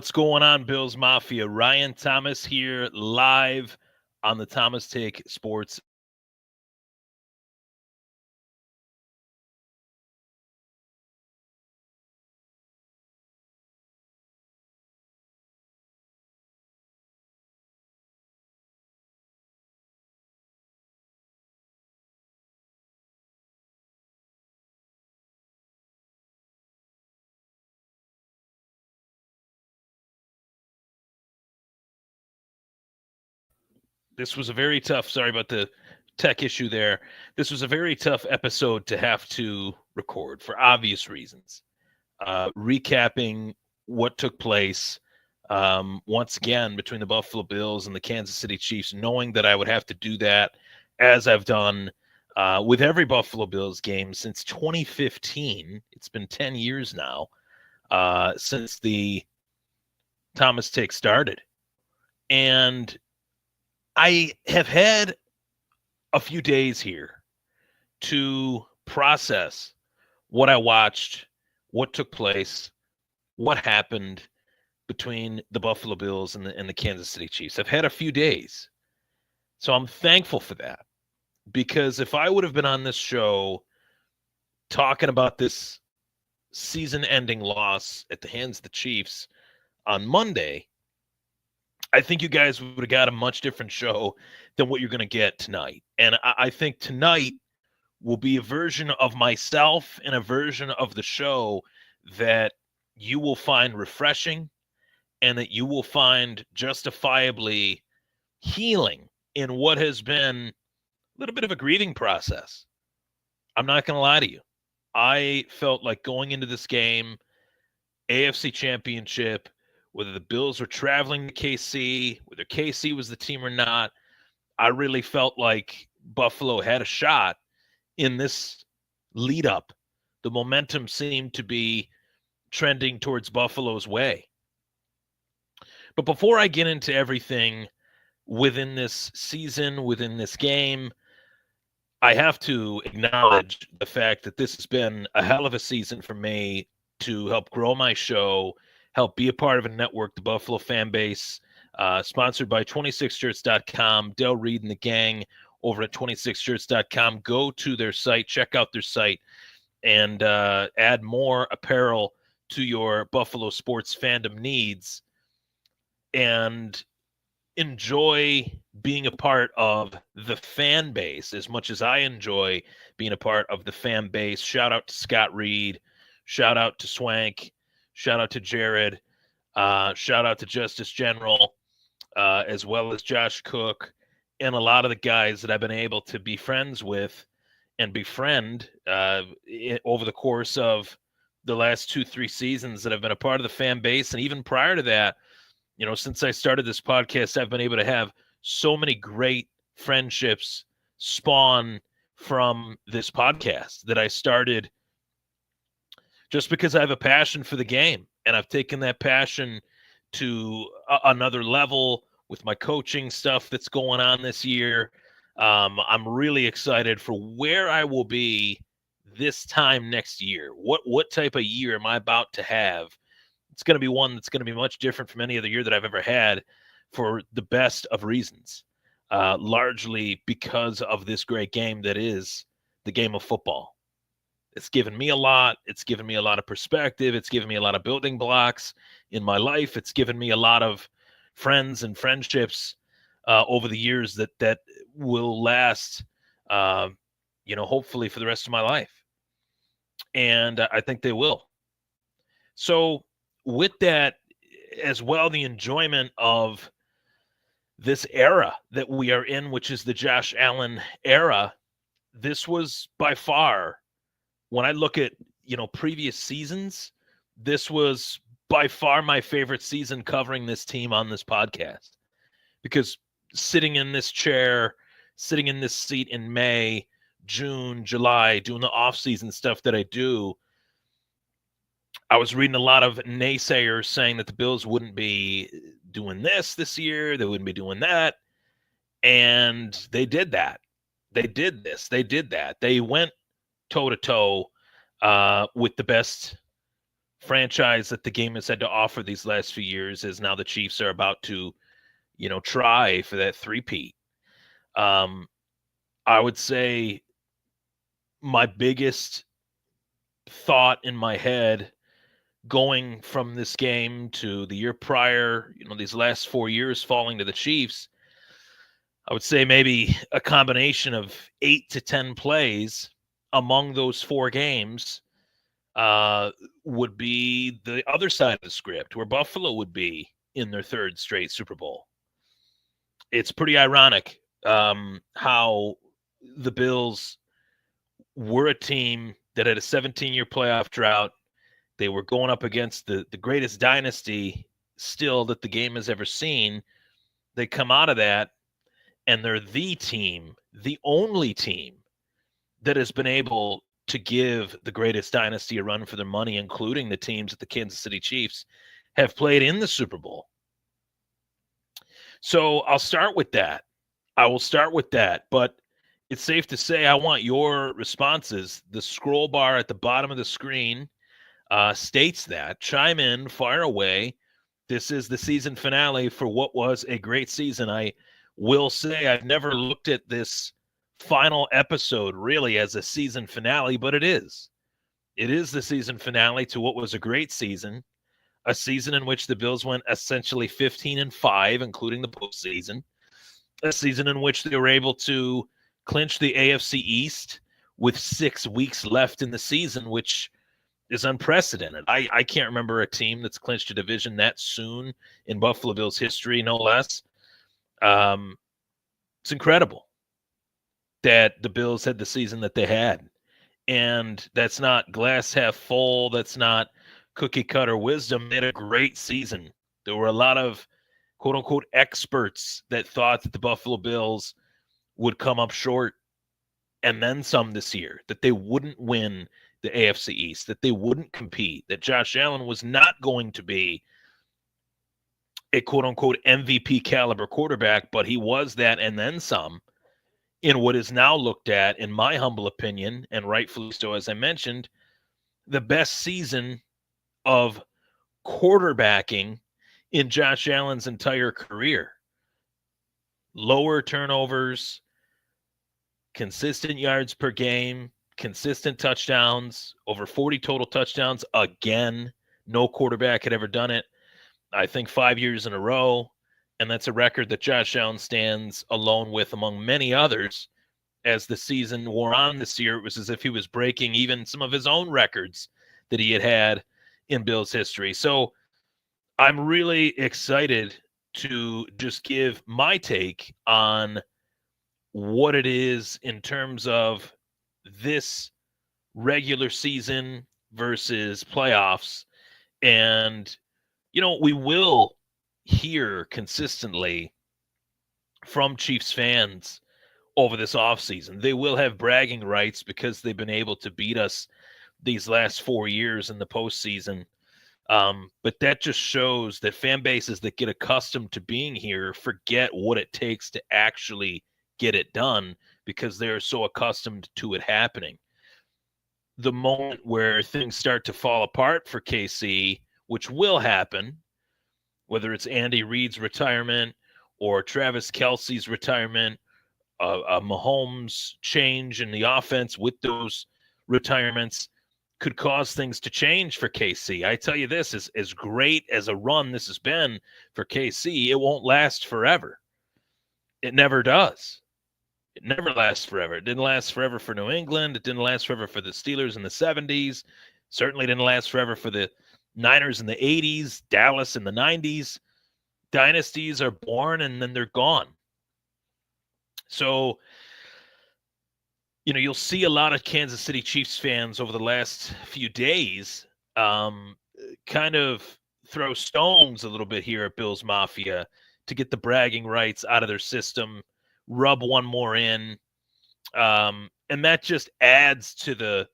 What's going on, Bills Mafia? Ryan Thomas here, live on the Thomas Take Sports. This was a very tough, sorry about the tech issue there. This was a very tough episode to have to record for obvious reasons. Recapping what took place once again between the Buffalo Bills and the Kansas City Chiefs, knowing that I would have to do that as I've done with every Buffalo Bills game since 2015. It's been 10 years now since the Thomas Take started. And I have had a few days here to process what I watched, what took place, what happened between the Buffalo Bills and the Kansas City Chiefs. I've had a few days. So I'm thankful for that, because if I would have been on this show talking about this season-ending loss at the hands of the Chiefs on Monday, I think you guys would have got a much different show than what you're going to get tonight. And I think tonight will be a version of myself and a version of the show that you will find refreshing and that you will find justifiably healing in what has been a little bit of a grieving process. I'm not going to lie to you. I felt like going into this game, AFC Championship, whether the Bills were traveling to KC, whether KC was the team or not, I really felt like Buffalo had a shot in this lead up. The momentum seemed to be trending towards Buffalo's way. But before I get into everything within this season, within this game, I have to acknowledge the fact that this has been a hell of a season for me to help grow my show, help be a part of a network, the Buffalo Fan Base, sponsored by 26shirts.com. Del Reed and the gang over at 26shirts.com. Go to their site, check out their site, and add more apparel to your Buffalo sports fandom needs, and enjoy being a part of the fan base as much as I enjoy being a part of the fan base. Shout out to Scott Reed. Shout out to Swank. Shout out to Jared. Shout out to Justice General, as well as Josh Cook, and a lot of the guys that I've been able to be friends with and befriend over the course of the last 2-3 seasons that I've been a part of the fan base. And even prior to that, you know, since I started this podcast, I've been able to have so many great friendships spawn from this podcast that I started just because I have a passion for the game. And I've taken that passion to another level with my coaching stuff that's going on this year. I'm really excited for where I will be this time next year. What type of year am I about to have? It's going to be one that's going to be much different from any other year that I've ever had, for the best of reasons, largely because of this great game that is the game of football. It's given me a lot. It's given me a lot of perspective. It's given me a lot of building blocks in my life. It's given me a lot of friends and friendships over the years that will last, hopefully for the rest of my life. And I think they will. So with that as well, the enjoyment of this era that we are in, which is the Josh Allen era, this was by far, when I look at, previous seasons, this was by far my favorite season covering this team on this podcast. Because sitting in this chair, sitting in this seat in May, June, July, doing the off-season stuff that I do, I was reading a lot of naysayers saying that the Bills wouldn't be doing this year, they wouldn't be doing that, and they did that. They did this. They did that. They went toe-to-toe with the best franchise that the game has had to offer these last few years, as now the Chiefs are about to, try for that three-peat. I would say my biggest thought in my head going from this game to the year prior, these last 4 years falling to the Chiefs, I would say maybe a combination of 8 to 10 plays among those 4 games would be the other side of the script, where Buffalo would be in their 3rd straight Super Bowl. It's pretty ironic how the Bills were a team that had a 17-year playoff drought. They were going up against the greatest dynasty still that the game has ever seen. They come out of that, and they're the team, the only team that has been able to give the greatest dynasty a run for their money, including the teams that the Kansas City Chiefs have played in the Super Bowl. So I'll start with that. I will start with that, but it's safe to say I want your responses. The scroll bar at the bottom of the screen states that. Chime in, fire away. This is the season finale for what was a great season. I will say I've never looked at this final episode really as a season finale, but it is. It is the season finale to what was a great season, a season in which the Bills went essentially 15-5, including the postseason, a season in which they were able to clinch the AFC East with 6 weeks left in the season, which is unprecedented. I can't remember a team that's clinched a division that soon in Buffalo Bills history, no less. It's incredible that the Bills had the season that they had. And that's not glass half full. That's not cookie cutter wisdom. They had a great season. There were a lot of quote unquote experts that thought that the Buffalo Bills would come up short and then some this year, that they wouldn't win the AFC East, that they wouldn't compete, that Josh Allen was not going to be a quote unquote MVP caliber quarterback, but he was that and then some in what is now looked at, in my humble opinion, and rightfully so, as I mentioned, the best season of quarterbacking in Josh Allen's entire career. Lower turnovers, consistent yards per game, consistent touchdowns, over 40 total touchdowns. Again, no quarterback had ever done it. I think 5 years in a row. And that's a record that Josh Allen stands alone with among many others. As the season wore on this year, it was as if he was breaking even some of his own records that he had in Bills history. So I'm really excited to just give my take on what it is in terms of this regular season versus playoffs. And, we will hear consistently from Chiefs fans over this offseason. They will have bragging rights because they've been able to beat us these last 4 years in the postseason. But that just shows that fan bases that get accustomed to being here forget what it takes to actually get it done because they're so accustomed to it happening. The moment where things start to fall apart for KC, which will happen, whether it's Andy Reid's retirement or Travis Kelce's retirement, a Mahomes change in the offense with those retirements could cause things to change for KC. I tell you this, as great as a run this has been for KC, it won't last forever. It never does. It never lasts forever. It didn't last forever for New England. It didn't last forever for the Steelers in the 70s. Certainly didn't last forever for the Niners in the 80s, Dallas in the 90s. Dynasties are born and then they're gone. So, you'll see a lot of Kansas City Chiefs fans over the last few days kind of throw stones a little bit here at Bills Mafia to get the bragging rights out of their system, rub one more in. And that just adds to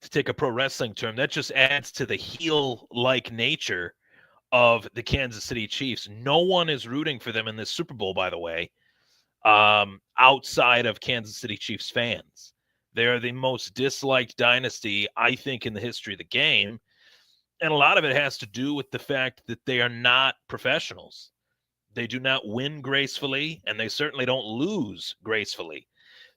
to take a pro wrestling term, that just adds to the heel-like nature of the Kansas City Chiefs. No one is rooting for them in this Super Bowl, by the way, outside of Kansas City Chiefs fans. They're the most disliked dynasty, I think, in the history of the game. And a lot of it has to do with the fact that they are not professionals. They do not win gracefully, and they certainly don't lose gracefully.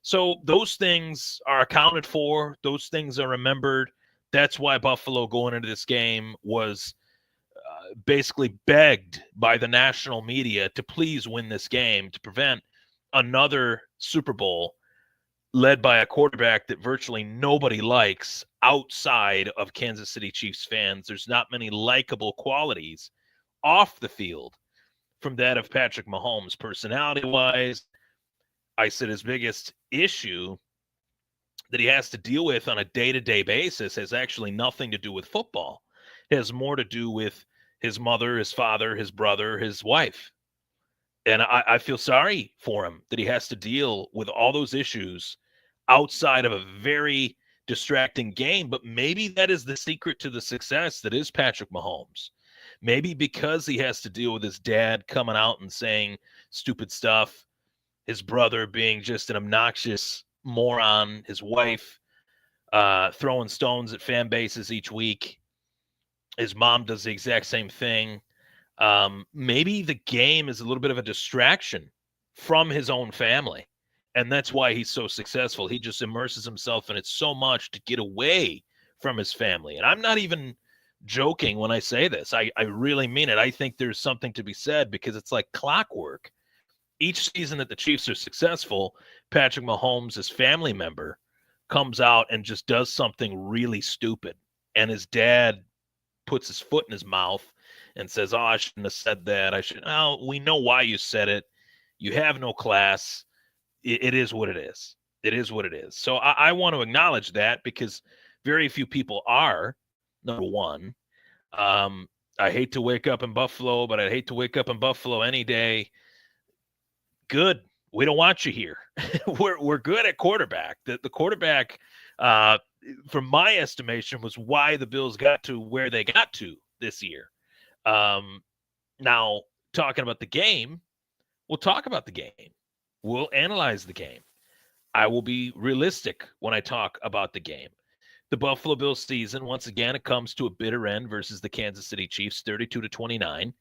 So those things are accounted for. Those things are remembered. That's why Buffalo going into this game was basically begged by the national media to please win this game to prevent another Super Bowl led by a quarterback that virtually nobody likes outside of Kansas City Chiefs fans. There's not many likable qualities off the field from that of Patrick Mahomes. Personality-wise, I said his biggest issue that he has to deal with on a day-to-day basis has actually nothing to do with football. It has more to do with his mother, his father, his brother, his wife. And I feel sorry for him that he has to deal with all those issues outside of a very distracting game. But maybe that is the secret to the success that is Patrick Mahomes. Maybe because he has to deal with his dad coming out and saying stupid stuff, his brother being just an obnoxious moron, his wife throwing stones at fan bases each week. His mom does the exact same thing. Maybe the game is a little bit of a distraction from his own family. And that's why he's so successful. He just immerses himself in it so much to get away from his family. And I'm not even joking when I say this. I really mean it. I think there's something to be said because it's like clockwork. Each season that the Chiefs are successful, Patrick Mahomes, his family member, comes out and just does something really stupid. And his dad puts his foot in his mouth and says, "Oh, I shouldn't have said that. Oh, we know why you said it. You have no class. It is what it is. It is what it is." So I want to acknowledge that because very few people are, number one. I hate to wake up in Buffalo, but I'd hate to wake up in Buffalo any day. Good. We don't want you here. We're good at quarterback. The quarterback, from my estimation, was why the Bills got to where they got to this year. Now, talking about the game, we'll talk about the game. We'll analyze the game. I will be realistic when I talk about the game. The Buffalo Bills season, once again, it comes to a bitter end versus the Kansas City Chiefs, 32-29.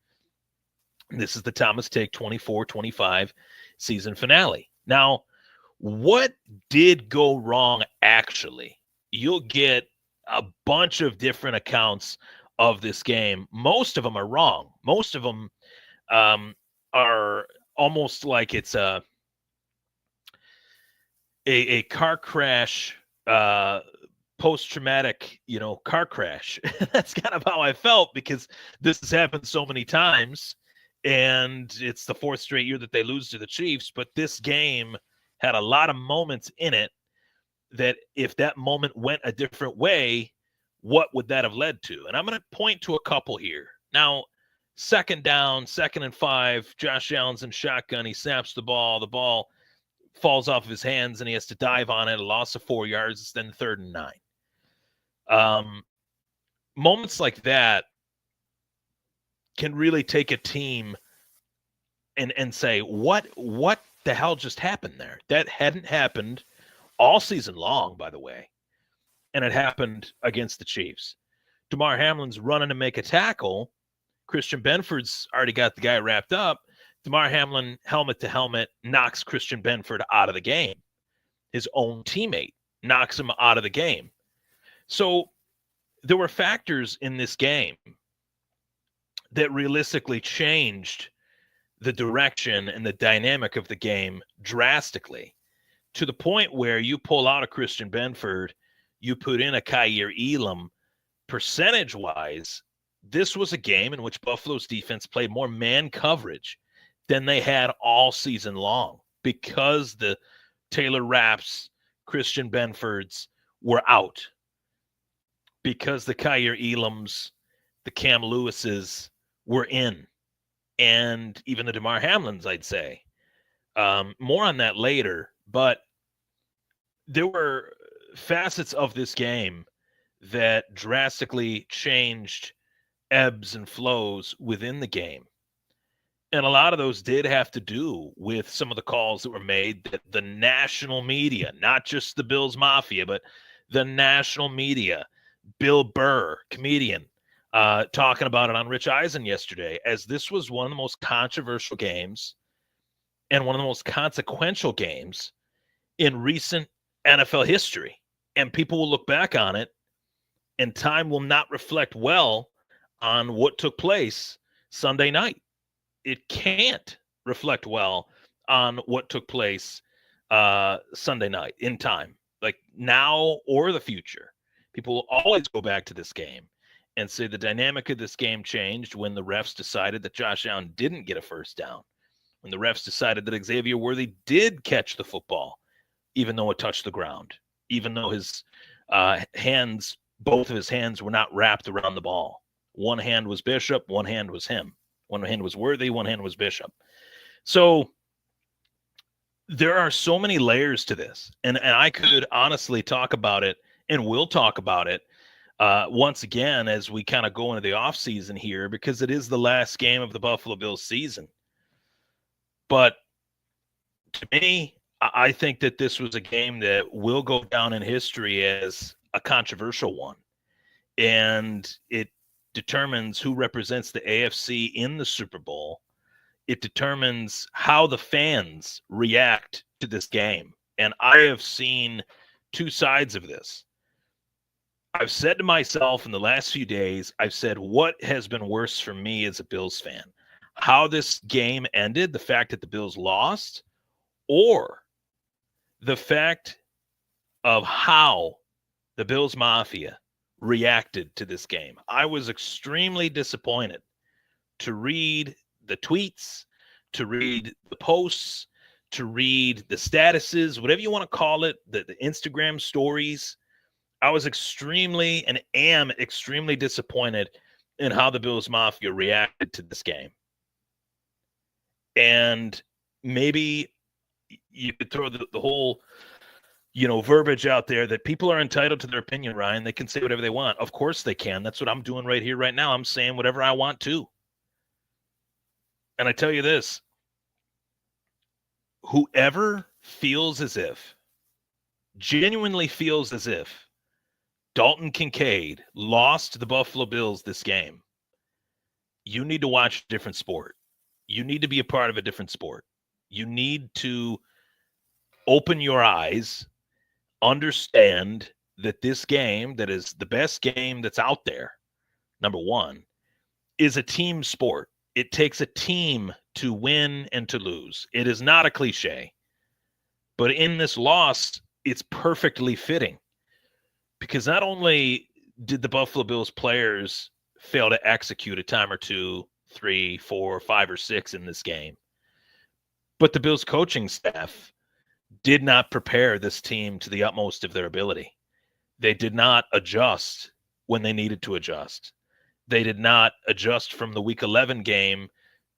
This is the Thomas Take 24-25 season finale. Now, what did go wrong actually? You'll get a bunch of different accounts of this game. Most of them are wrong. Most of them are almost like it's a car crash, post-traumatic, car crash. That's kind of how I felt because this has happened so many times, and it's the fourth straight year that they lose to the Chiefs. But this game had a lot of moments in it that if that moment went a different way, what would that have led to? And I'm going to point to a couple here. Now, second down, 2nd and 5, Josh Allen's in shotgun. He snaps the ball falls off of his hands, and he has to dive on it, a loss of 4 yards. It's then 3rd and 9. Moments like that can really take a team and say, what the hell just happened there? That hadn't happened all season long, by the way, and it happened against the Chiefs. Damar Hamlin's running to make a tackle. Christian Benford's already got the guy wrapped up. Damar Hamlin, helmet to helmet, knocks Christian Benford out of the game. His own teammate knocks him out of the game. So there were factors in this game that realistically changed the direction and the dynamic of the game drastically, to the point where you pull out a Christian Benford, you put in a Kaiir Elam. Percentage-wise, this was a game in which Buffalo's defense played more man coverage than they had all season long because the Taylor Rapps, Christian Benfords were out, because the Kaiir Elams, the Cam Lewises were in, and even the Damar Hamlins, I'd say. More on that later, but there were facets of this game that drastically changed ebbs and flows within the game. And a lot of those did have to do with some of the calls that were made that the national media, not just the Bills Mafia, but the national media, Bill Burr, comedian, talking about it on Rich Eisen yesterday, as this was one of the most controversial games and one of the most consequential games in recent NFL history. And people will look back on it, and time will not reflect well on what took place Sunday night. It can't reflect well on what took place Sunday night in time, like now or the future. People will always go back to this game and say the dynamic of this game changed when the refs decided that Josh Allen didn't get a first down, when the refs decided that Xavier Worthy did catch the football, even though it touched the ground, even though his hands, both of his hands were not wrapped around the ball. One hand was Bishop, one hand was him. One hand was Worthy, one hand was Bishop. So there are so many layers to this. And I could honestly talk about it, and will talk about it once again as we kind of go into the offseason here, because it is the last game of the Buffalo Bills season. But to me, I think that this was a game that will go down in history as a controversial one. And it determines who represents the AFC in the Super Bowl. It determines how the fans react to this game. And I have seen two sides of this. I've said to myself in the last few days, I've said, what has been worse for me as a Bills fan? How this game ended, the fact that the Bills lost, or the fact of how the Bills Mafia reacted to this game. I was extremely disappointed to read the tweets, to read the posts, to read the statuses, whatever you want to call it, the Instagram stories. I was extremely and am extremely disappointed in how the Bills Mafia reacted to this game. And maybe you could throw the whole, verbiage out there that people are entitled to their opinion, Ryan. They can say whatever they want. Of course they can. That's what I'm doing right here, right now. I'm saying whatever I want to. And I tell you this, whoever genuinely feels as if Dalton Kincaid lost the Buffalo Bills this game, you need to watch a different sport. You need to be a part of a different sport. You need to open your eyes, understand that this game, that is the best game that's out there, number one, is a team sport. It takes a team to win and to lose. It is not a cliche. But in this loss, it's perfectly fitting. Because not only did the Buffalo Bills players fail to execute a time or two, 3, 4, 5, or 6 in this game, but the Bills coaching staff did not prepare this team to the utmost of their ability. They did not adjust when they needed to adjust. They did not adjust from the Week 11 game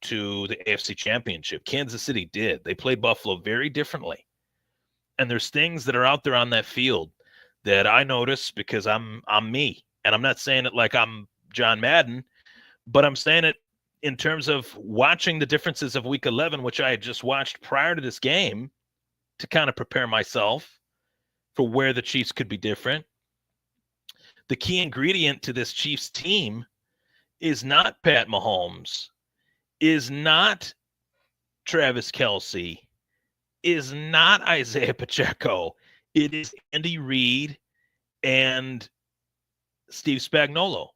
to the AFC Championship. Kansas City did. They played Buffalo very differently. And there's things that are out there on that field that I notice because I'm me. And I'm not saying it like I'm John Madden, but I'm saying it in terms of watching the differences of Week 11, which I had just watched prior to this game to kind of prepare myself for where the Chiefs could be different. The key ingredient to this Chiefs team is not Pat Mahomes, is not Travis Kelce, is not Isaiah Pacheco. It is Andy Reid and Steve Spagnuolo.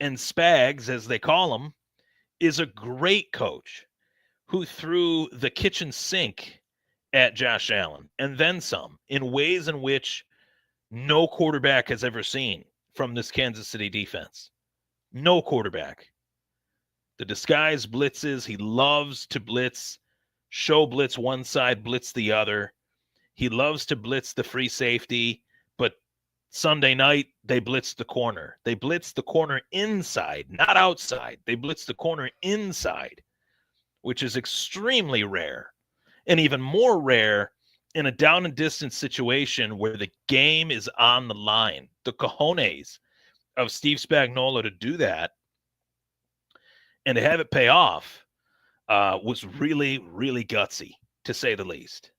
And Spags, as they call him, is a great coach who threw the kitchen sink at Josh Allen and then some in ways in which no quarterback has ever seen from this Kansas City defense. No quarterback. The disguise blitzes. He loves to blitz, show blitz one side, blitz the other. He loves to blitz the free safety, but Sunday night, they blitzed the corner. They blitzed the corner inside, not outside. They blitzed the corner inside, which is extremely rare, and even more rare in a down and distance situation where the game is on the line. The cojones of Steve Spagnuolo to do that and to have it pay off was really, really gutsy, to say the least.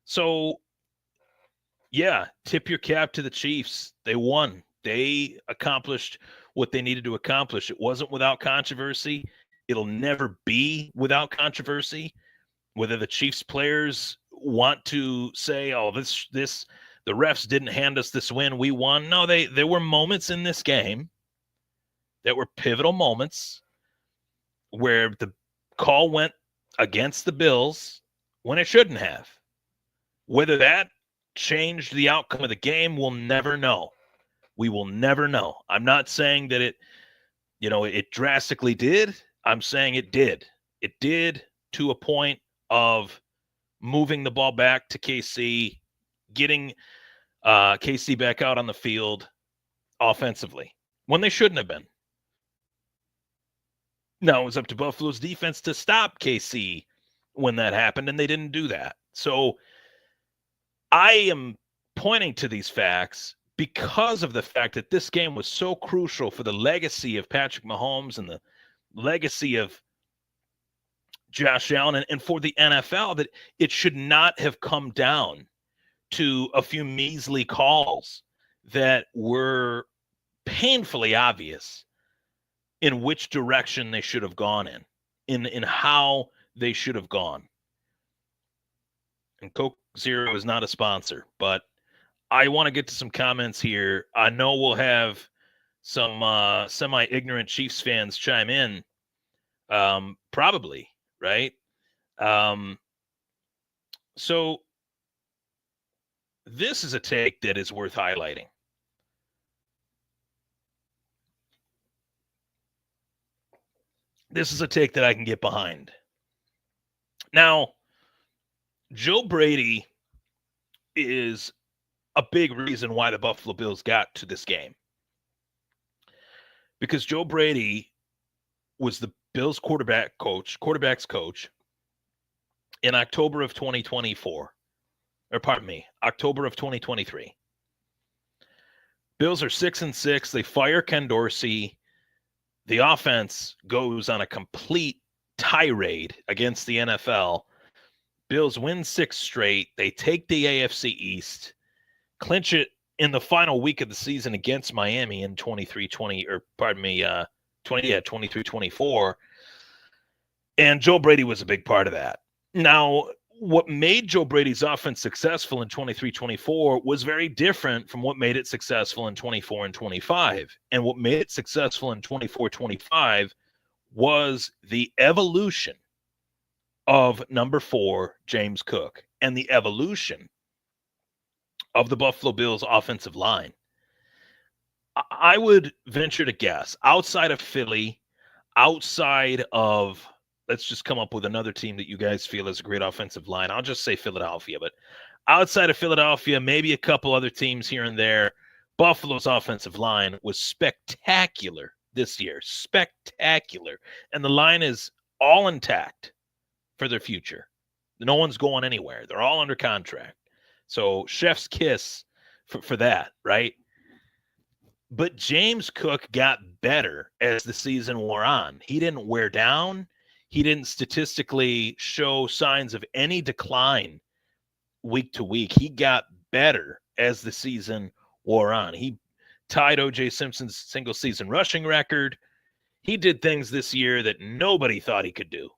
So, yeah, tip your cap to the Chiefs. They won. They accomplished what they needed to accomplish. It wasn't without controversy. It'll never be without controversy. Whether the Chiefs players want to say, "Oh, the refs didn't hand us this win, we won." No, there were moments in this game that were pivotal moments where the call went against the Bills when it shouldn't have. Whether that changed the outcome of the game, we'll never know. We will never know. I'm not saying that it drastically did. I'm saying it did. It did to a point of moving the ball back to KC, getting KC back out on the field offensively when they shouldn't have been. Now, it was up to Buffalo's defense to stop KC when that happened, and they didn't do that. So I am pointing to these facts because of the fact that this game was so crucial for the legacy of Patrick Mahomes and the legacy of Josh Allen and for the NFL, that it should not have come down to a few measly calls that were painfully obvious in which direction they should have gone in how they should have gone. And Coke Zero is not a sponsor, but I want to get to some comments here. I know we'll have some semi-ignorant Chiefs fans chime in, probably, right? So this is a take that is worth highlighting. This is a take that I can get behind. Now, Joe Brady is a big reason why the Buffalo Bills got to this game. Because Joe Brady was the Bills quarterback's coach in October of 2024. Or pardon me, October of 2023. Bills are 6-6. They fire Ken Dorsey. The offense goes on a complete tirade against the NFL. Bills win 6 straight. They take the AFC East, clinch it in the final week of the season against Miami in 23-24. And Joe Brady was a big part of that. Now, what made Joe Brady's offense successful in 23-24 was very different from what made it successful in 24 and 25. And what made it successful in 24-25 was the evolution of number 4, James Cook, and the evolution of the Buffalo Bills offensive line. I would venture to guess, outside of Philly, outside of, let's just come up with another team that you guys feel is a great offensive line. I'll just say Philadelphia, but outside of Philadelphia, maybe a couple other teams here and there, Buffalo's offensive line was spectacular this year. Spectacular. And the line is all intact for their future. No one's going anywhere. They're all under contract. So chef's kiss for that, right? But James Cook got better as the season wore on. He didn't wear down. He didn't statistically show signs of any decline week to week. He got better as the season wore on. He tied O.J. Simpson's single-season rushing record. He did things this year that nobody thought he could do.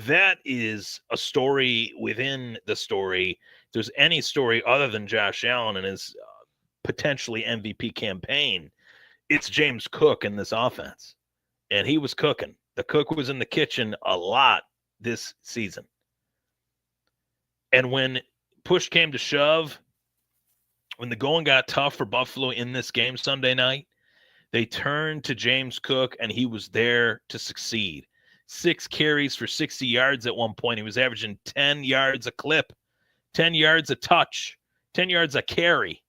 That is a story within the story. If there's any story other than Josh Allen and his potentially MVP campaign, it's James Cook in this offense. And he was cooking. The cook was in the kitchen a lot this season. And when push came to shove, when the going got tough for Buffalo in this game Sunday night, they turned to James Cook, and he was there to succeed. 6 carries for 60 yards at one point. He was averaging 10 yards a clip, 10 yards a touch, 10 yards a carry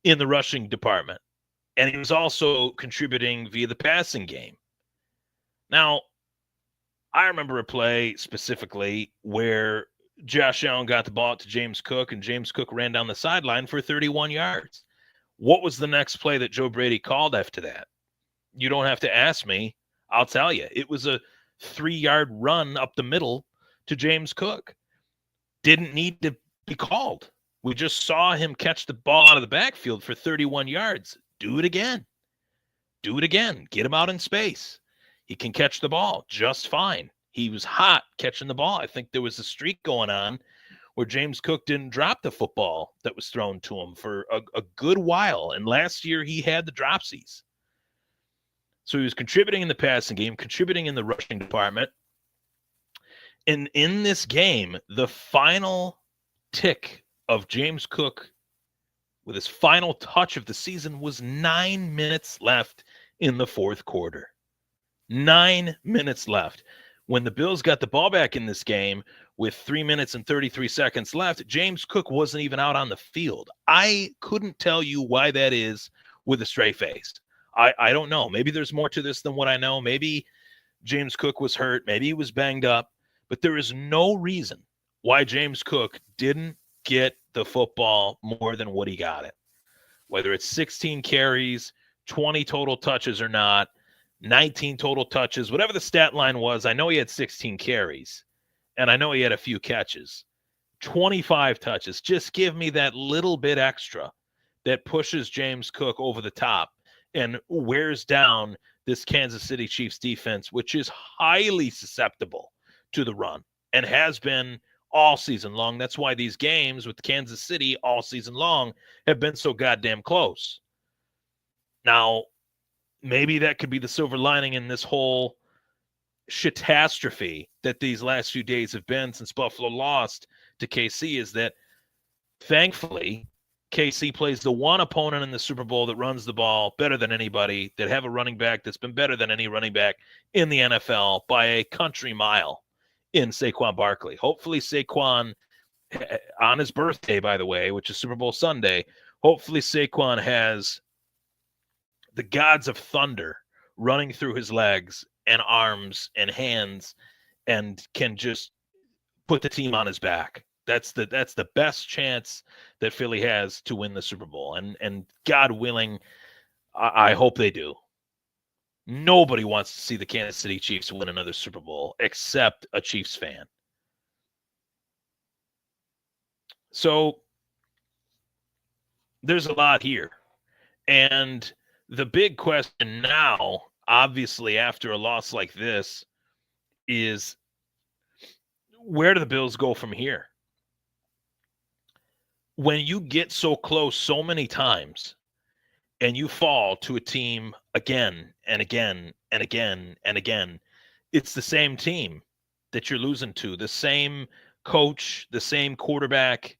in the rushing department. And he was also contributing via the passing game. Now, I remember a play specifically where Josh Allen got the ball to James Cook, and James Cook ran down the sideline for 31 yards. What was the next play that Joe Brady called after that? You don't have to ask me. I'll tell you. It was a 3-yard run up the middle to James Cook. Didn't need to be called. We just saw him catch the ball out of the backfield for 31 yards. Do it again. Do it again. Get him out in space. He can catch the ball just fine. He was hot catching the ball. I think there was a streak going on where James Cook didn't drop the football that was thrown to him for a good while. And last year he had the dropsies. So he was contributing in the passing game, contributing in the rushing department. And in this game, the final tick of James Cook with his final touch of the season was 9 minutes left in the fourth quarter. 9 minutes left. When the Bills got the ball back in this game with 3 minutes and 33 seconds left, James Cook wasn't even out on the field. I couldn't tell you why that is with a straight face. I don't know. Maybe there's more to this than what I know. Maybe James Cook was hurt. Maybe he was banged up. But there is no reason why James Cook didn't get the football more than what he got it. Whether it's 16 carries, 20 total touches or not, 19 total touches, whatever the stat line was, I know he had 16 carries, and I know he had a few catches. 25 touches. Just give me that little bit extra that pushes James Cook over the top and wears down this Kansas City Chiefs defense, which is highly susceptible to the run and has been all season long. That's why these games with Kansas City all season long have been so goddamn close. Now, maybe that could be the silver lining in this whole catastrophe that these last few days have been since Buffalo lost to KC, is that thankfully KC plays the one opponent in the Super Bowl that runs the ball better than anybody, that have a running back that's been better than any running back in the NFL by a country mile in Saquon Barkley. Hopefully Saquon, on his birthday, by the way, which is Super Bowl Sunday, hopefully Saquon has the gods of thunder running through his legs and arms and hands and can just put the team on his back. That's the best chance that Philly has to win the Super Bowl. And God willing, I hope they do. Nobody wants to see the Kansas City Chiefs win another Super Bowl except a Chiefs fan. So there's a lot here. And the big question now, obviously after a loss like this, is where do the Bills go from here? When you get so close so many times and you fall to a team again and again and again and again, it's the same team that you're losing to, the same coach, the same quarterback,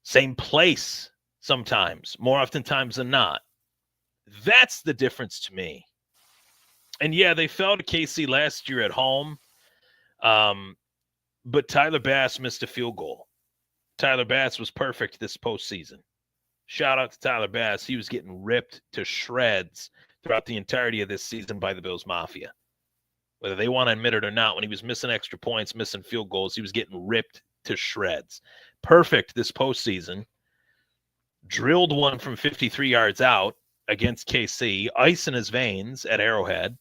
same place sometimes, more oftentimes than not. That's the difference to me. And yeah, they fell to KC last year at home, but Tyler Bass missed a field goal. Tyler Bass was perfect this postseason. Shout out to Tyler Bass. He was getting ripped to shreds throughout the entirety of this season by the Bills Mafia. Whether they want to admit it or not, when he was missing extra points, missing field goals, he was getting ripped to shreds. Perfect this postseason. Drilled one from 53 yards out against KC, ice in his veins at Arrowhead,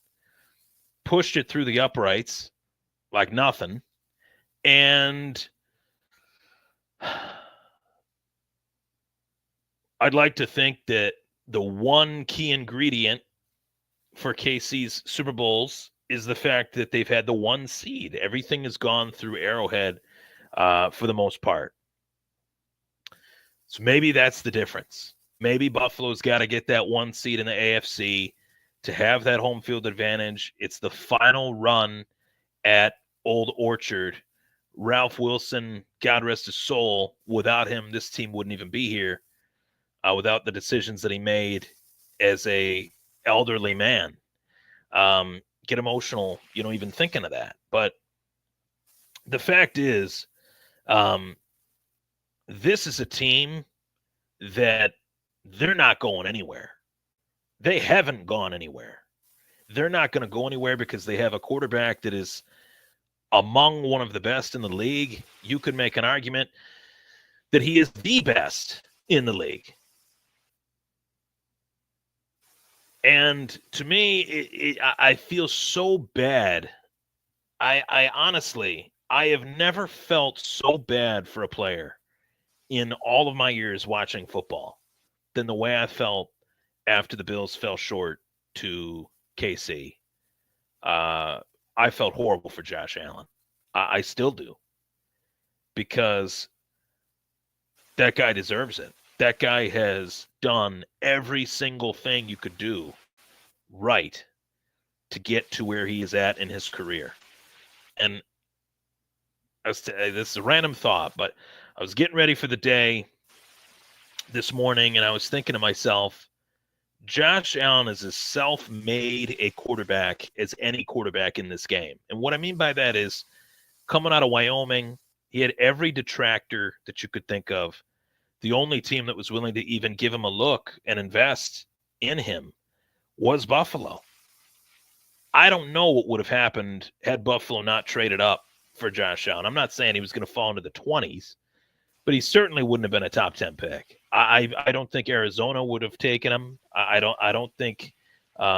pushed it through the uprights like nothing, and I'd like to think that the one key ingredient for KC's Super Bowls is the fact that they've had the one seed. Everything has gone through Arrowhead for the most part. So maybe that's the difference. Maybe Buffalo's got to get that one seed in the AFC to have that home field advantage. It's the final run at Old Orchard. Ralph Wilson, God rest his soul, without him, this team wouldn't even be here. Without the decisions that he made as a elderly man. Get emotional, even thinking of that. But the fact is, this is a team that they're not going anywhere. They haven't gone anywhere. They're not going to go anywhere because they have a quarterback that is among one of the best in the league. You could make an argument that he is the best in the league. And to me, I feel so bad. I honestly, I have never felt so bad for a player in all of my years watching football than the way I felt after the Bills fell short to KC, I felt horrible for Josh Allen. I still do, because that guy deserves it. That guy has done every single thing you could do right to get to where he is at in his career. And this is a random thought, but I was getting ready for the day this morning, and I was thinking to myself, Josh Allen is as self-made a quarterback as any quarterback in this game. And what I mean by that is, coming out of Wyoming, he had every detractor that you could think of. The only team that was willing to even give him a look and invest in him was Buffalo. I don't know what would have happened had Buffalo not traded up for Josh Allen. I'm not saying he was going to fall into the 20s, but he certainly wouldn't have been a top 10 pick. I don't think Arizona would have taken him. I don't think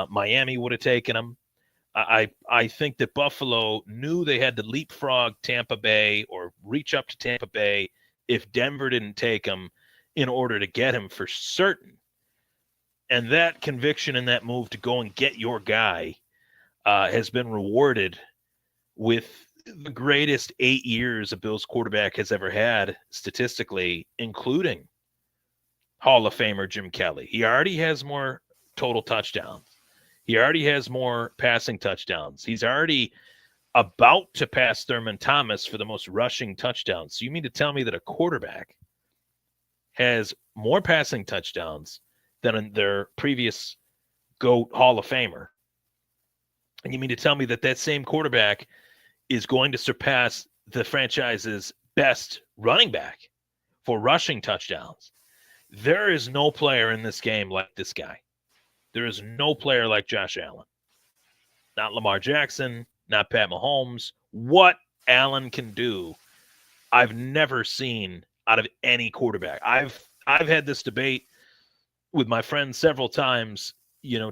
Miami would have taken him. I think that Buffalo knew they had to leapfrog Tampa Bay or reach up to Tampa Bay if Denver didn't take him in order to get him for certain. And that conviction and that move to go and get your guy has been rewarded with the greatest 8 years a Bills quarterback has ever had statistically, including Hall of Famer Jim Kelly. He already has more total touchdowns. He already has more passing touchdowns. He's already about to pass Thurman Thomas for the most rushing touchdowns. So you mean to tell me that a quarterback has more passing touchdowns than in their previous GOAT Hall of Famer? And you mean to tell me that that same quarterback is going to surpass the franchise's best running back for rushing touchdowns? There is no player in this game like this guy. There is no player like Josh Allen. Not Lamar Jackson, not Pat Mahomes. What Allen can do, I've never seen out of any quarterback. I've had this debate with my friends several times,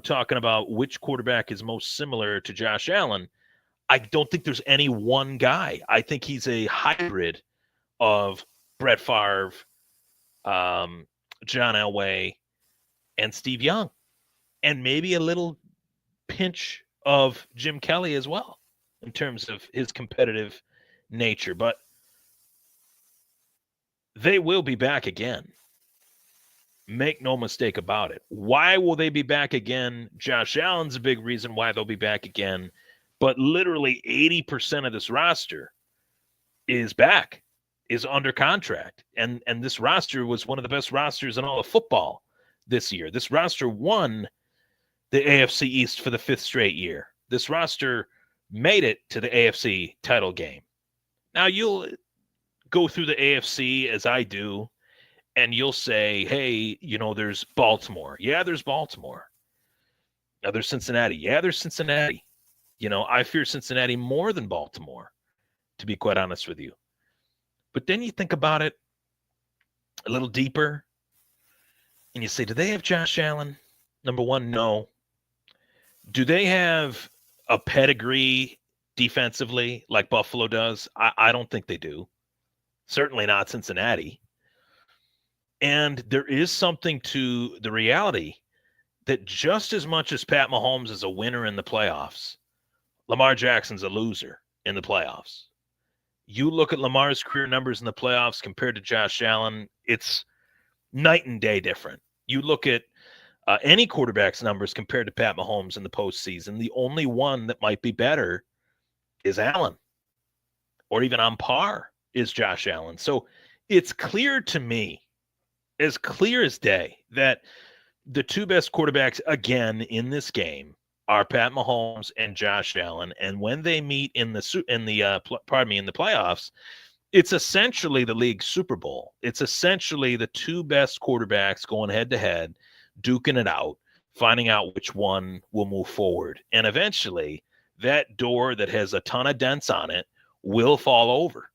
talking about which quarterback is most similar to Josh Allen. I don't think there's any one guy. I think he's a hybrid of Brett Favre, John Elway, and Steve Young, and maybe a little pinch of Jim Kelly as well in terms of his competitive nature. But they will be back again. Make no mistake about it. Why will they be back again? Josh Allen's a big reason why they'll be back again. But literally 80% of this roster is back, is under contract. And this roster was one of the best rosters in all of football this year. This roster won the AFC East for the 5th straight year. This roster made it to the AFC title game. Now, you'll go through the AFC as I do, and you'll say, hey, there's Baltimore. Yeah, there's Baltimore. Now, there's Cincinnati. Yeah, there's Cincinnati. I fear Cincinnati more than Baltimore, to be quite honest with you. But then you think about it a little deeper, and you say, do they have Josh Allen? Number one, no. Do they have a pedigree defensively like Buffalo does? I don't think they do. Certainly not Cincinnati. And there is something to the reality that just as much as Pat Mahomes is a winner in the playoffs, Lamar Jackson's a loser in the playoffs. You look at Lamar's career numbers in the playoffs compared to Josh Allen, it's night and day different. You look at any quarterback's numbers compared to Pat Mahomes in the postseason, the only one that might be better is Allen, or even on par is Josh Allen. So it's clear to me, as clear as day, that the two best quarterbacks again in this game are Pat Mahomes and Josh Allen. And when they meet in the playoffs, it's essentially the league's Super Bowl. It's essentially the two best quarterbacks going head to head, duking it out, finding out which one will move forward. And eventually that door that has a ton of dents on it will fall over,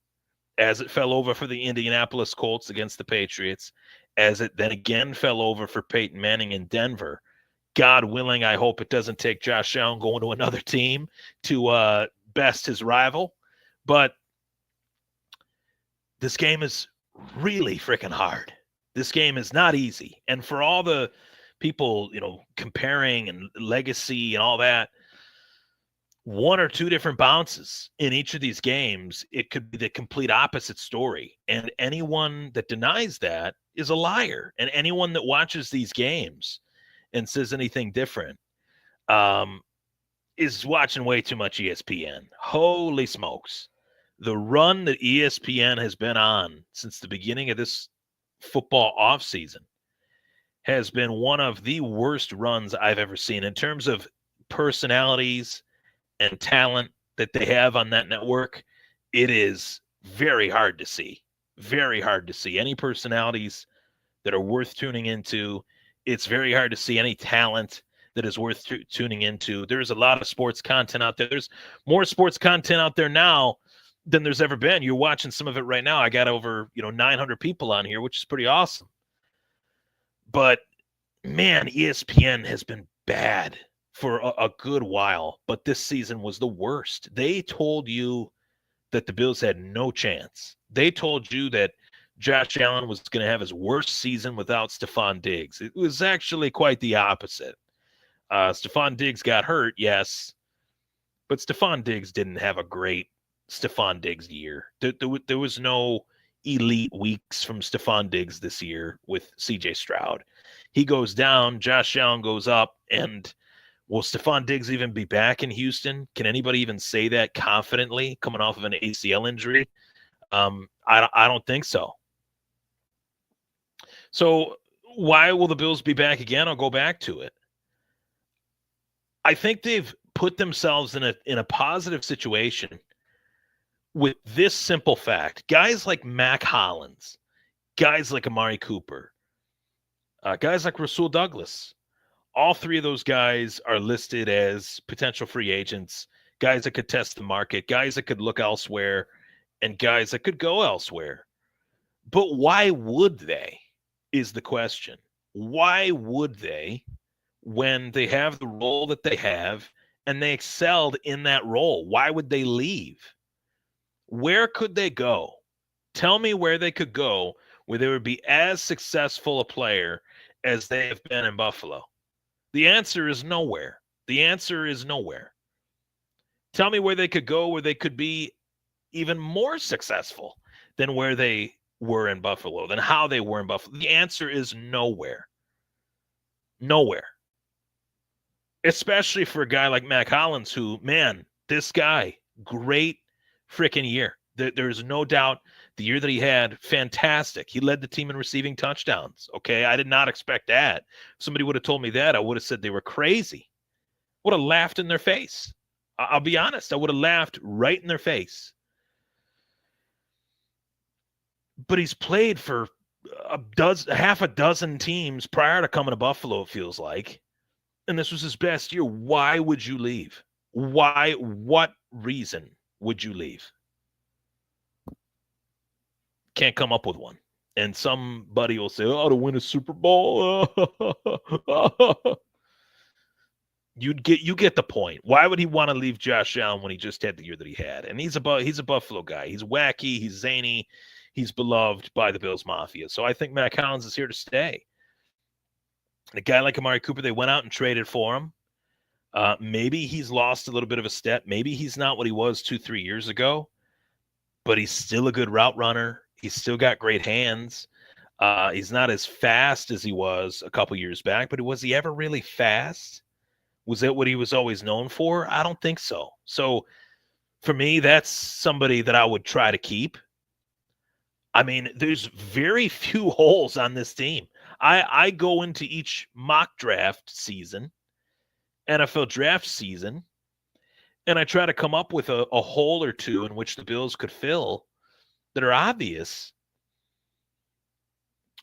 as it fell over for the Indianapolis Colts against the Patriots, as it then again fell over for Peyton Manning in Denver. God willing, I hope it doesn't take Josh Allen going to another team to best his rival. But this game is really freaking hard. This game is not easy. And for all the people, comparing and legacy and all that. One or two different bounces in each of these games, it could be the complete opposite story. And anyone that denies that is a liar. And anyone that watches these games and says anything different is watching way too much ESPN. Holy smokes. The run that ESPN has been on since the beginning of this football offseason has been one of the worst runs I've ever seen in terms of personalities and talent that they have on that network. It is very hard to see. Very hard to see any personalities that are worth tuning into. It's very hard to see any talent that is worth tuning into. There's a lot of sports content out there. There's more sports content out there now than there's ever been. You're watching some of it right now. I got over 900 people on here, which is pretty awesome. But man, ESPN has been bad for a good while, but this season was the worst. They told you that the Bills had no chance. They told you that Josh Allen was going to have his worst season without Stephon Diggs. It was actually quite the opposite. Stephon Diggs got hurt, yes, but Stephon Diggs didn't have a great Stephon Diggs year. There was no elite weeks from Stephon Diggs this year with C.J. Stroud. He goes down, Josh Allen goes up, and will Stephon Diggs even be back in Houston? Can anybody even say that confidently coming off of an ACL injury? I don't think so. So why will the Bills be back again? I'll go back to it. I think they've put themselves in a positive situation with this simple fact. Guys like Mac Hollins, guys like Amari Cooper, guys like Rasul Douglas, all three of those guys are listed as potential free agents, guys that could test the market, guys that could look elsewhere, and guys that could go elsewhere. But why would they is the question. Why would they, when they have the role that they have and they excelled in that role? Why would they leave? Where could they go? Tell me where they could go where they would be as successful a player as they have been in Buffalo. The answer is nowhere. The answer is nowhere. Tell me where they could go where they could be even more successful than where they were in Buffalo, than how they were in Buffalo. The answer is nowhere. Nowhere. Especially for a guy like Mac Hollins, who, man, this guy, great freaking year. There's no doubt the year that he had, fantastic. He led the team in receiving touchdowns. Okay, I did not expect that. If somebody would have told me that, I would have said they were crazy. Would have laughed in their face. I'll be honest. I would have laughed right in their face. But he's played for half a dozen teams prior to coming to Buffalo, it feels like. And this was his best year. Why would you leave? Why? What reason would you leave? Can't come up with one. And somebody will say, oh, to win a Super Bowl. You get the point. Why would he want to leave Josh Allen when he just had the year that he had? And he's a Buffalo guy. He's wacky. He's zany. He's beloved by the Bills Mafia. So I think Mac Hollins is here to stay. And a guy like Amari Cooper, they went out and traded for him. Maybe he's lost a little bit of a step. Maybe he's not what he was 2-3 years ago, but he's still a good route runner. He's still got great hands. He's not as fast as he was a couple years back, but was he ever really fast? Was that what he was always known for? I don't think so. So for me, that's somebody that I would try to keep. I mean, there's very few holes on this team. I go into each mock draft season, NFL draft season, and I try to come up with a hole or two in which the Bills could fill that are obvious.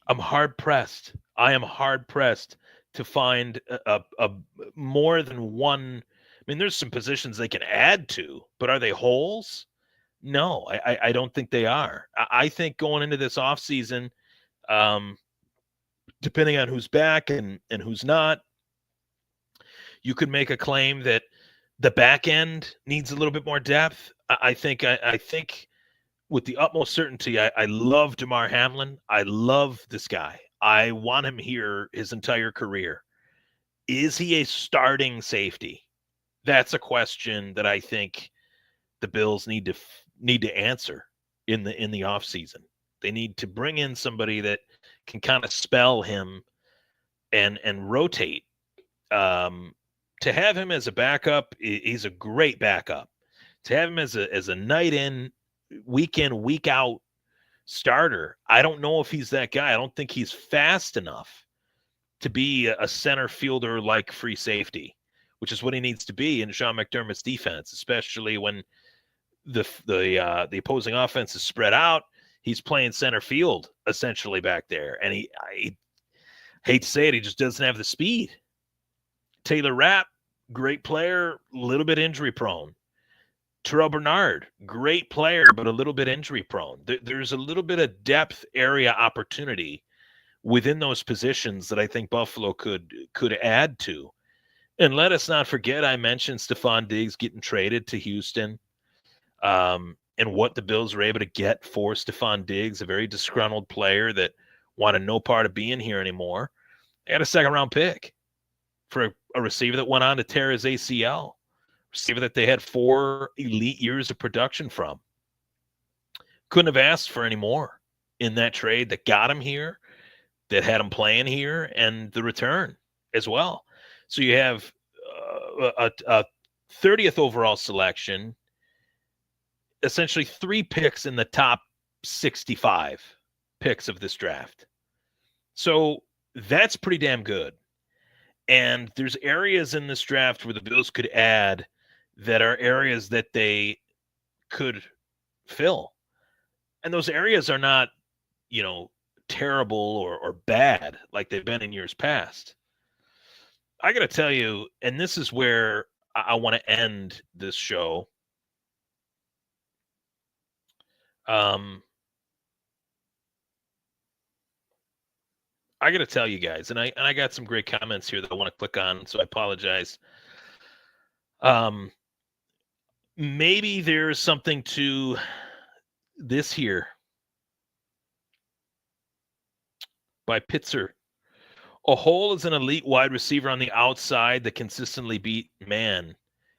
I'm hard-pressed. I am hard-pressed to find a more than one. I mean, there's some positions they can add to, but are they holes? No, I don't think they are. I think going into this offseason, depending on who's back and who's not, you could make a claim that the back end needs a little bit more depth. I think with the utmost certainty, I love Damar Hamlin. I love this guy. I want him here his entire career. Is he a starting safety? That's a question that I think the Bills need to answer in the offseason. They need to bring in somebody that can kind of spell him and rotate. To have him as a backup, he's a great backup. To have him as a night in, week out starter, I don't know if he's that guy. I don't think he's fast enough to be a center fielder like free safety, which is what he needs to be in Sean McDermott's defense, especially when the opposing offense is spread out. He's playing center field essentially back there, and I hate to say it, he just doesn't have the speed. Taylor Rapp, great player, a little bit injury prone. Terrell Bernard, great player, but a little bit injury prone. There's a little bit of depth area opportunity within those positions that I think Buffalo could add to. And let us not forget, I mentioned Stephon Diggs getting traded to Houston, and what the Bills were able to get for Stephon Diggs, a very disgruntled player that wanted no part of being here anymore. They had a second-round pick for a receiver that went on to tear his ACL, receiver that they had 4 elite years of production from. Couldn't have asked for any more in that trade that got him here, that had him playing here, and the return as well. So you have a 30th overall selection, essentially 3 picks in the top 65 picks of this draft. So that's pretty damn good. And there's areas in this draft where the Bills could add that are areas that they could fill. And those areas are not, terrible or bad like they've been in years past. I got to tell you, and this is where I want to end this show. I got to tell you guys, and I got some great comments here that I want to click on, so I apologize. Maybe there's something to this here by Pitzer. A hole is an elite wide receiver on the outside that consistently beat man.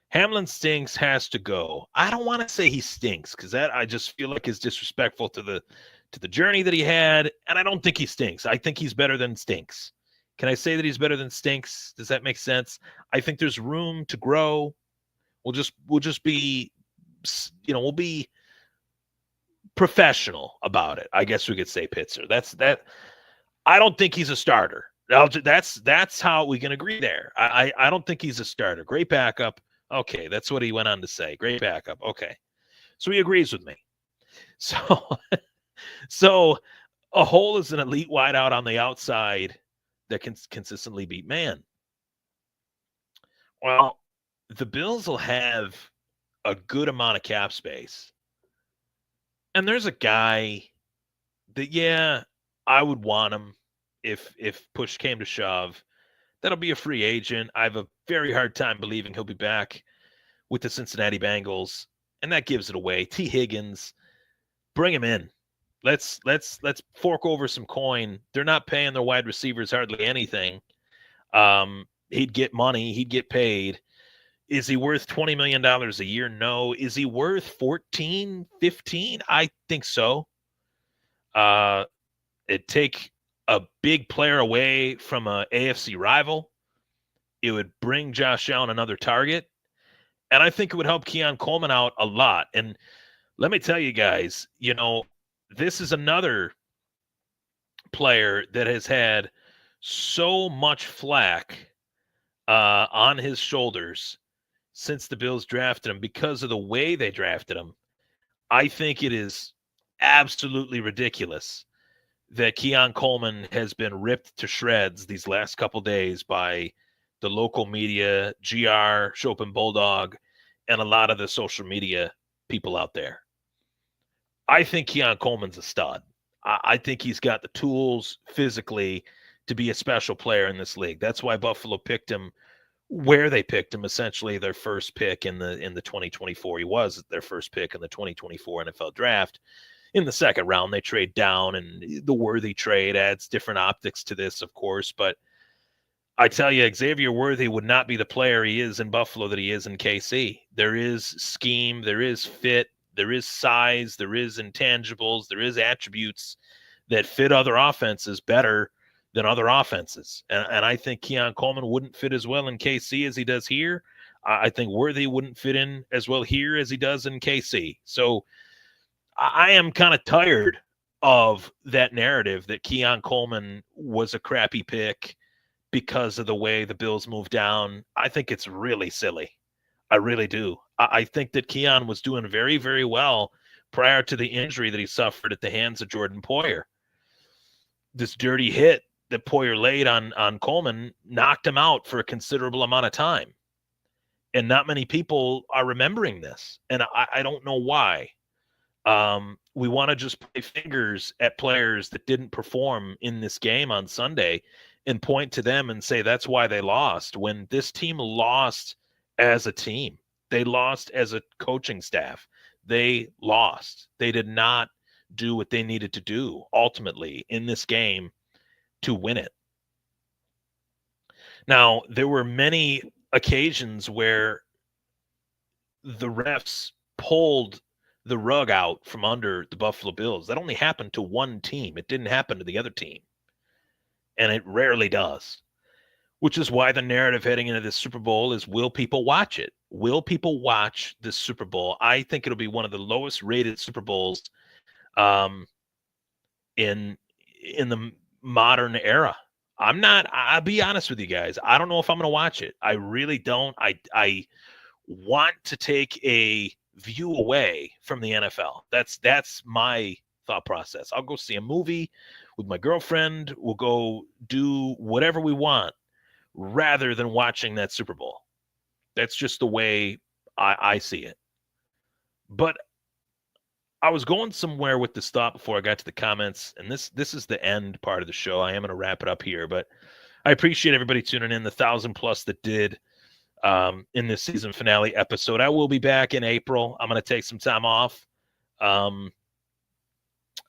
Hamlin stinks, has to go. I don't want to say he stinks because that I just feel like is disrespectful to the journey that he had, and I don't think he stinks. I think he's better than stinks. Can I say that he's better than stinks? Does that make sense? I think there's room to grow. We'll just be, we'll be professional about it. I guess we could say Pitzer. That's that. I don't think he's a starter. That's how we can agree there. I don't think he's a starter. Great backup. Okay, that's what he went on to say. Great backup. Okay, so he agrees with me. So a hole is an elite wideout on the outside that can consistently beat man. Well, the Bills will have a good amount of cap space. And there's a guy that, I would want him if push came to shove. That'll be a free agent. I have a very hard time believing he'll be back with the Cincinnati Bengals, and that gives it away. T. Higgins, bring him in. Let's fork over some coin. They're not paying their wide receivers hardly anything. He'd get money. He'd get paid. Is he worth $20 million a year? No. Is he worth 14, 15? I think so. It'd take a big player away from a AFC rival. It would bring Josh Allen another target. And I think it would help Keon Coleman out a lot. And let me tell you guys, this is another player that has had so much flack on his shoulders since the Bills drafted him because of the way they drafted him. I think it is absolutely ridiculous that Keon Coleman has been ripped to shreds these last couple days by the local media, GR, Chopin Bulldog, and a lot of the social media people out there. I think Keon Coleman's a stud. I think he's got the tools physically to be a special player in this league. That's why Buffalo picked him where they picked him, essentially their first pick in the 2024. He was their first pick in the 2024 NFL draft. In the second round, they trade down, and the Worthy trade adds different optics to this, of course. But I tell you, Xavier Worthy would not be the player he is in Buffalo that he is in KC. There is scheme, there is fit, there is size, there is intangibles, there is attributes that fit other offenses better than other offenses. And I think Keon Coleman wouldn't fit as well in KC as he does here. I think Worthy wouldn't fit in as well here as he does in KC. So I am kind of tired of that narrative that Keon Coleman was a crappy pick because of the way the Bills moved down. I think it's really silly. I really do. I think that Keon was doing very, very well prior to the injury that he suffered at the hands of Jordan Poyer. This dirty hit that Poyer laid on Coleman knocked him out for a considerable amount of time. And not many people are remembering this. And I don't know why. We want to just play fingers at players that didn't perform in this game on Sunday and point to them and say that's why they lost, when this team lost as a team. They lost as a coaching staff. They lost. They did not do what they needed to do ultimately in this game to win it. Now, there were many occasions where the refs pulled the rug out from under the Buffalo Bills. That only happened to one team. It didn't happen to the other team. And it rarely does, which is why the narrative heading into this Super Bowl is, will people watch it? Will people watch this Super Bowl? I think it'll be one of the lowest rated Super Bowls in the modern era. I'll be honest with you guys. I don't know if I'm going to watch it. I really don't. I want to take a view away from the NFL. That's my thought process. I'll go see a movie with my girlfriend. We'll go do whatever we want rather than watching that Super Bowl. That's just the way I see it. But I was going somewhere with this thought before I got to the comments, and this is the end part of the show. I am going to wrap it up here, but I appreciate everybody tuning in, the 1,000+ that did in this season finale episode. I will be back in April. I'm going to take some time off. I'm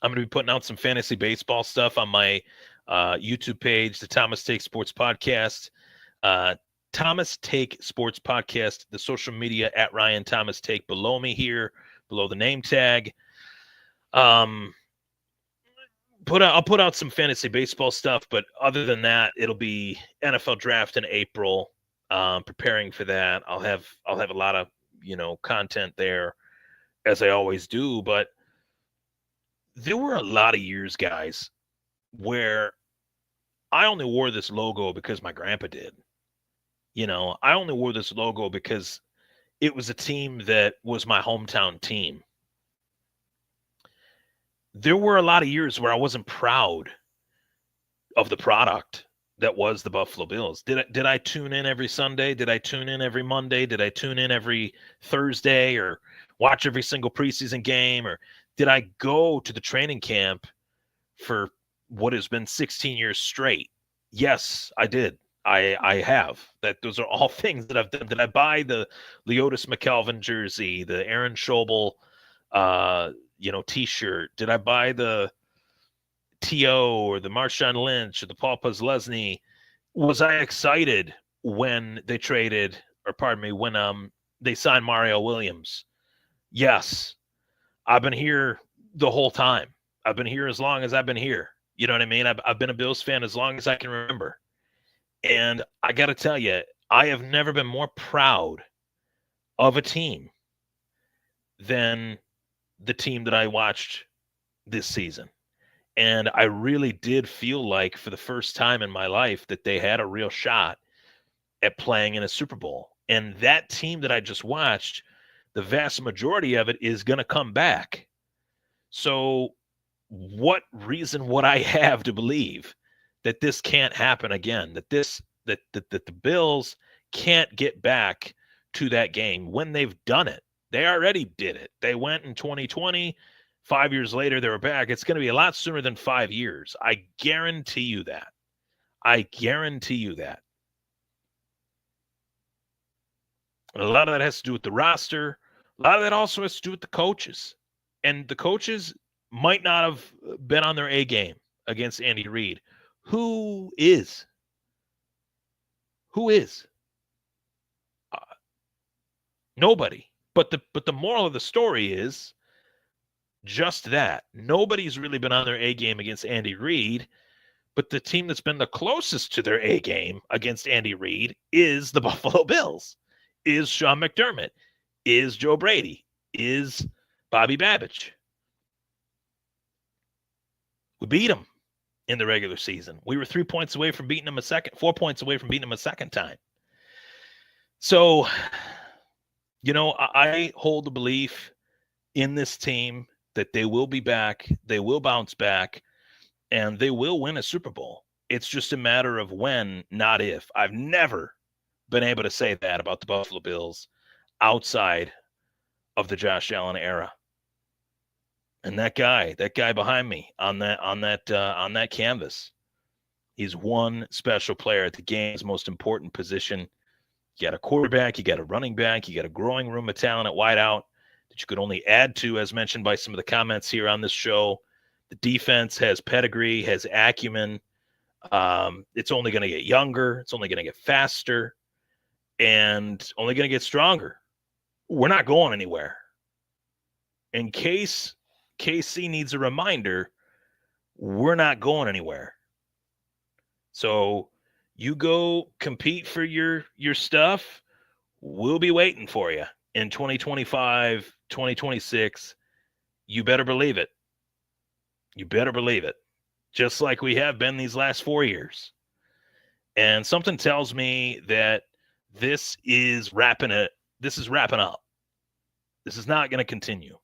going to be putting out some fantasy baseball stuff on my YouTube page, the Thomas Take Sports Podcast. Thomas Take Sports Podcast, the social media at Ryan Thomas Take below me here, below the name tag. I'll put out some fantasy baseball stuff, but other than that, it'll be NFL draft in April. Preparing for that. I'll have a lot of, content there, as I always do, but there were a lot of years, guys, where I only wore this logo because my grandpa did. I only wore this logo because it was a team that was my hometown team. There were a lot of years where I wasn't proud of the product that was the Buffalo Bills. Did I tune in every Sunday? Did I tune in every Monday? Did I tune in every Thursday or watch every single preseason game? Or did I go to the training camp for what has been 16 years straight? Yes, I did. I have. Those are all things that I've done. Did I buy the Leotis McKelvin jersey, the Aaron Schobel t-shirt? Did I buy the T.O. or the Marshawn Lynch or the Paul Posluszny? Was I excited when they when they signed Mario Williams? Yes. I've been here the whole time. I've been here as long as I've been here. You know what I mean? I've been a Bills fan as long as I can remember. And I got to tell you, I have never been more proud of a team than the team that I watched this season. And I really did feel like for the first time in my life that they had a real shot at playing in a Super Bowl. And that team that I just watched, the vast majority of it is going to come back. So what reason would I have to believe that this can't happen again, that the Bills can't get back to that game when they've done it? They already did it. They went in 2020. 5 years later, they were back. It's going to be a lot sooner than 5 years. I guarantee you that. I guarantee you that. And a lot of that has to do with the roster. A lot of that also has to do with the coaches. And the coaches might not have been on their A game against Andy Reid. Who is? Who is? Uh, Nobody. But the moral of the story is just that. Nobody's really been on their A game against Andy Reid, but the team that's been the closest to their A game against Andy Reid is the Buffalo Bills, is Sean McDermott, is Joe Brady, is Bobby Babich. We beat them in the regular season. We were 3 points away from beating them 4 points away from beating them a second time. So, I hold the belief in this team that they will be back, they will bounce back, and they will win a Super Bowl. It's just a matter of when, not if. I've never been able to say that about the Buffalo Bills outside of the Josh Allen era. And that guy behind me on that canvas, he's one special player at the game's most important position. You got a quarterback, you got a running back, you got a growing room of talent at wideout that you could only add to, as mentioned by some of the comments here on this show. The defense has pedigree, has acumen. It's only going to get younger. It's only going to get faster, and only going to get stronger. We're not going anywhere. In case KC needs a reminder, we're not going anywhere. So you go compete for your stuff. We'll be waiting for you in 2025, 2026. You better believe it. You better believe it. Just like we have been these last 4 years. And something tells me that this is wrapping up. This is not going to continue.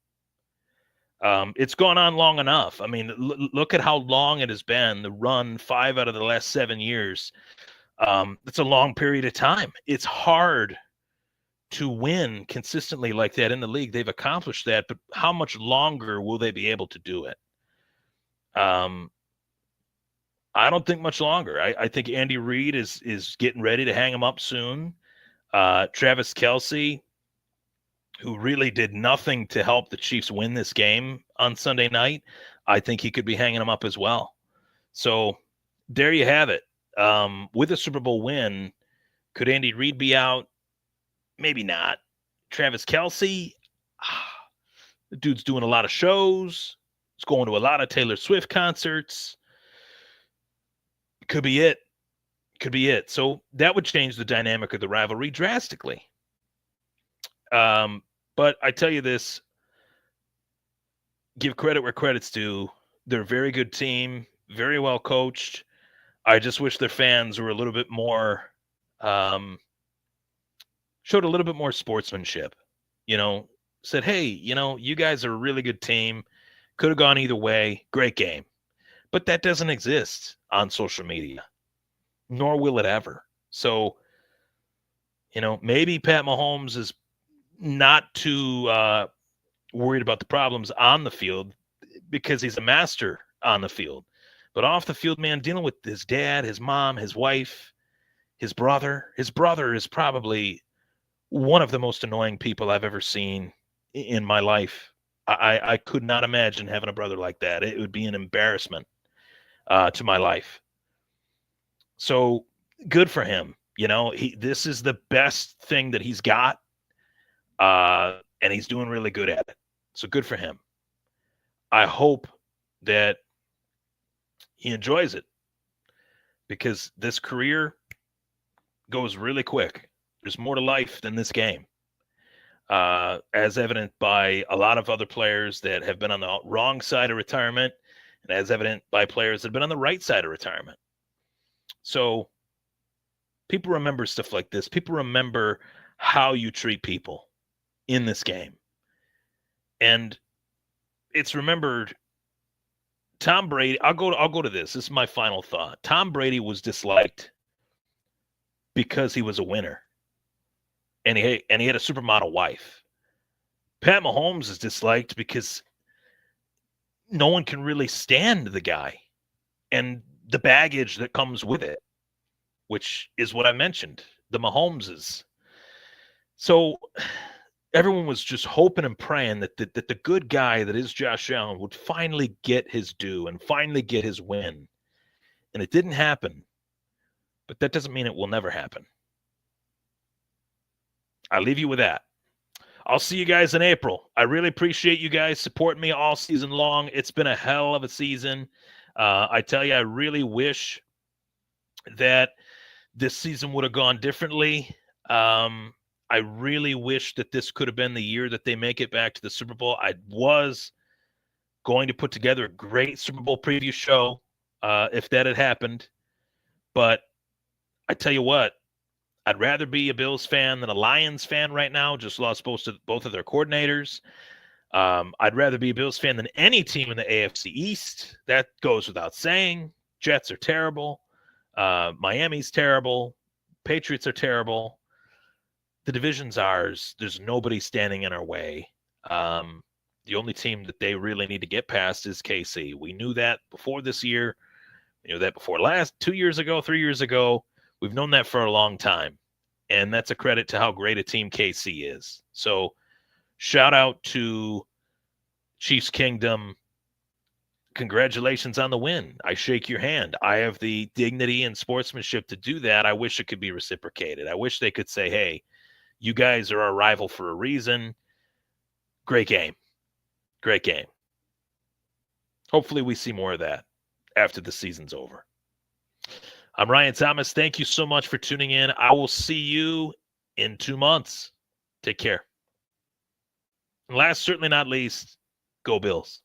It's gone on long enough. I mean, look at how long it has been. The run 5 out of the last 7 years. It's a long period of time. It's hard to win consistently like that in the league. They've accomplished that, but how much longer will they be able to do it? I don't think much longer. I think Andy Reid is getting ready to hang him up soon. Travis Kelce, who really did nothing to help the Chiefs win this game on Sunday night, I think he could be hanging him up as well. So there you have it. With a Super Bowl win, could Andy Reid be out? Maybe not. Travis Kelce, the dude's doing a lot of shows. He's going to a lot of Taylor Swift concerts. Could be it. Could be it. So that would change the dynamic of the rivalry drastically. But I tell you this, give credit where credit's due. They're a very good team, very well coached. I just wish their fans were a little bit more, showed a little bit more sportsmanship, said, hey, you guys are a really good team. Could have gone either way. Great game. But that doesn't exist on social media, nor will it ever. So, maybe Pat Mahomes is not too worried about the problems on the field because he's a master on the field. But off the field, man, dealing with his dad, his mom, his wife, his brother. His brother is probably one of the most annoying people I've ever seen in my life. I could not imagine having a brother like that. It would be an embarrassment to my life. So good for him. This is the best thing that he's got. And he's doing really good at it. So good for him. I hope that he enjoys it because this career goes really quick. There's more to life than this game. As evident by a lot of other players that have been on the wrong side of retirement, and as evident by players that have been on the right side of retirement. So people remember stuff like this. People remember how you treat people in this game. And it's remembered. Tom Brady, I'll go to this. This is my final thought. Tom Brady was disliked because he was a winner. And he had a supermodel wife. Pat Mahomes is disliked because no one can really stand the guy and the baggage that comes with it, which is what I mentioned, the Mahomeses. So everyone was just hoping and praying that the good guy that is Josh Allen would finally get his due and finally get his win. And it didn't happen. But that doesn't mean it will never happen. I leave you with that. I'll see you guys in April. I really appreciate you guys supporting me all season long. It's been a hell of a season. I tell you, I really wish that this season would have gone differently. I really wish that this could have been the year that they make it back to the Super Bowl. I was going to put together a great Super Bowl preview show if that had happened. But I tell you what, I'd rather be a Bills fan than a Lions fan right now. Just lost both of their coordinators. I'd rather be a Bills fan than any team in the AFC East. That goes without saying. Jets are terrible. Miami's terrible. Patriots are terrible. The division's ours. There's nobody standing in our way. The only team that they really need to get past is KC. We knew that before this year. We knew that before 2 years ago, 3 years ago. We've known that for a long time. And that's a credit to how great a team KC is. So shout out to Chiefs Kingdom. Congratulations on the win. I shake your hand. I have the dignity and sportsmanship to do that. I wish it could be reciprocated. I wish they could say, hey, you guys are our rival for a reason. Great game. Great game. Hopefully we see more of that after the season's over. I'm Ryan Thomas. Thank you so much for tuning in. I will see you in 2 months. Take care. And last, certainly not least, go Bills.